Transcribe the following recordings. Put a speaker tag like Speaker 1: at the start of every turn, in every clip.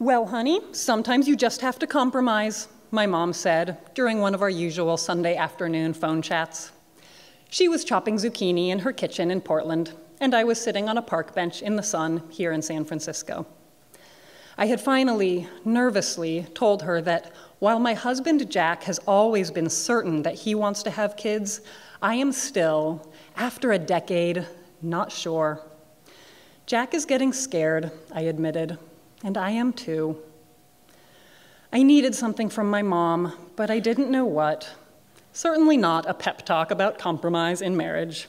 Speaker 1: Well, honey, sometimes you just have to compromise, my mom said during one of our usual Sunday afternoon phone chats. She was chopping zucchini in her kitchen in Portland, and I was sitting on a park bench in the sun here in San Francisco. I had finally, nervously, told her that while my husband Jack has always been certain that he wants to have kids, I am still, after a decade, not sure. Jack is getting scared, I admitted, and I am too. I needed something from my mom, but I didn't know what. Certainly not a pep talk about compromise in marriage.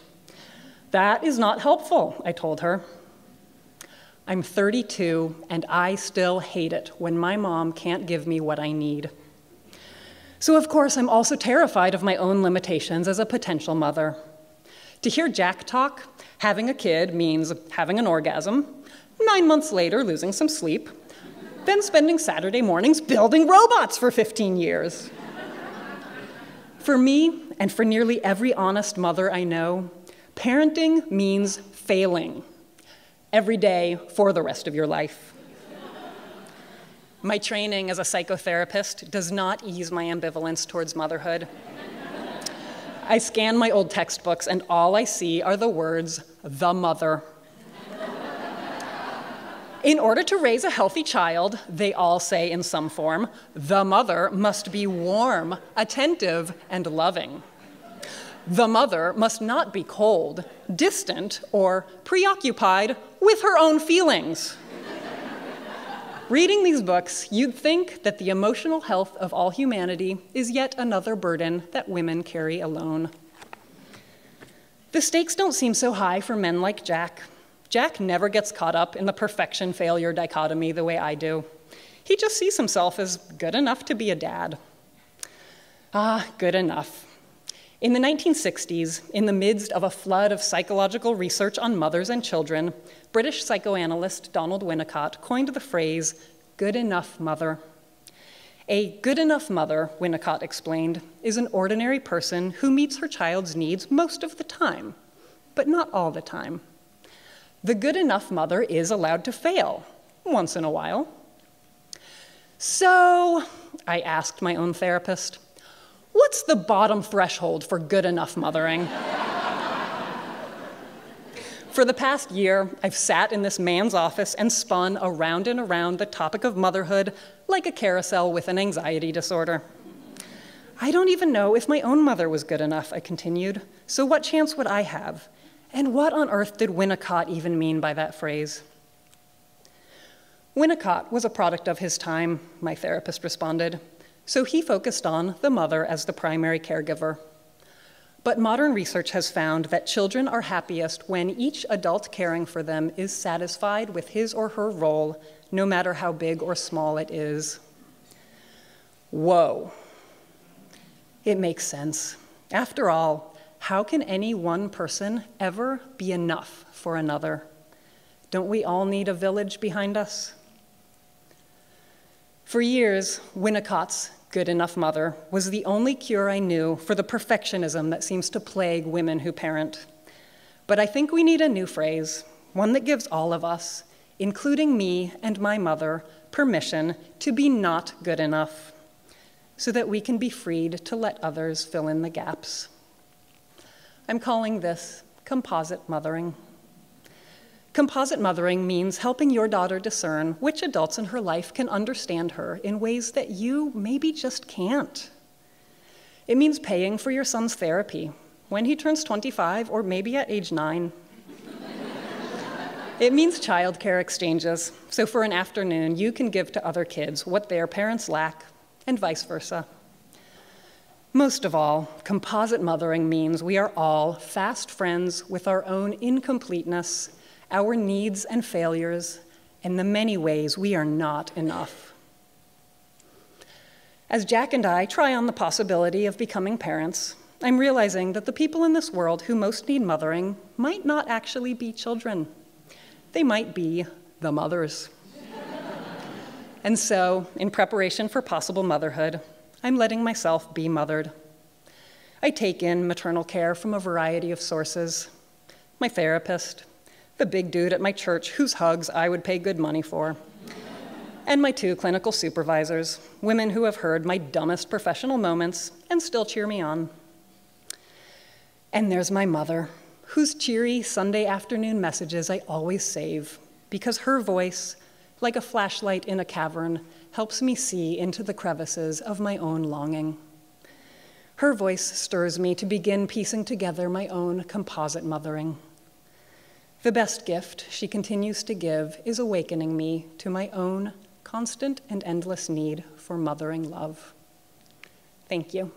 Speaker 1: That is not helpful, I told her. I'm 32, and I still hate it when my mom can't give me what I need. So of course, I'm also terrified of my own limitations as a potential mother. To hear Jack talk, having a kid means having an orgasm, 9 months later losing some sleep, then spending Saturday mornings building robots for 15 years. For me, and for nearly every honest mother I know, parenting means failing every day for the rest of your life. My training as a psychotherapist does not ease my ambivalence towards motherhood. I scan my old textbooks, and all I see are the words, "the mother." In order to raise a healthy child, they all say in some form, the mother must be warm, attentive, and loving. The mother must not be cold, distant, or preoccupied with her own feelings. Reading these books, you'd think that the emotional health of all humanity is yet another burden that women carry alone. The stakes don't seem so high for men like Jack. Jack never gets caught up in the perfection-failure dichotomy the way I do. He just sees himself as good enough to be a dad. Ah, good enough. In the 1960s, in the midst of a flood of psychological research on mothers and children, British psychoanalyst Donald Winnicott coined the phrase, good enough mother. A good enough mother, Winnicott explained, is an ordinary person who meets her child's needs most of the time, but not all the time. The good enough mother is allowed to fail, once in a while. So, I asked my own therapist, what's the bottom threshold for good enough mothering? For the past year, I've sat in this man's office and spun around and around the topic of motherhood like a carousel with an anxiety disorder. I don't even know if my own mother was good enough, I continued, so what chance would I have? And what on earth did Winnicott even mean by that phrase? Winnicott was a product of his time, my therapist responded, so he focused on the mother as the primary caregiver. But modern research has found that children are happiest when each adult caring for them is satisfied with his or her role, no matter how big or small it is. Whoa. It makes sense. After all, how can any one person ever be enough for another? Don't we all need a village behind us? For years, Winnicott's good enough mother was the only cure I knew for the perfectionism that seems to plague women who parent. But I think we need a new phrase, one that gives all of us, including me and my mother, permission to be not good enough, so that we can be freed to let others fill in the gaps. I'm calling this composite mothering. Composite mothering means helping your daughter discern which adults in her life can understand her in ways that you maybe just can't. It means paying for your son's therapy when he turns 25 or maybe at age 9. It means childcare exchanges, so for an afternoon you can give to other kids what their parents lack, and vice versa. Most of all, composite mothering means we are all fast friends with our own incompleteness, our needs and failures, and the many ways we are not enough. As Jack and I try on the possibility of becoming parents, I'm realizing that the people in this world who most need mothering might not actually be children. They might be the mothers. And so, in preparation for possible motherhood, I'm letting myself be mothered. I take in maternal care from a variety of sources. My therapist, the big dude at my church whose hugs I would pay good money for, and my 2 clinical supervisors, women who have heard my dumbest professional moments and still cheer me on. And there's my mother, whose cheery Sunday afternoon messages I always save, because her voice, like a flashlight in a cavern, helps me see into the crevices of my own longing. Her voice stirs me to begin piecing together my own composite mothering. The best gift she continues to give is awakening me to my own constant and endless need for mothering love. Thank you.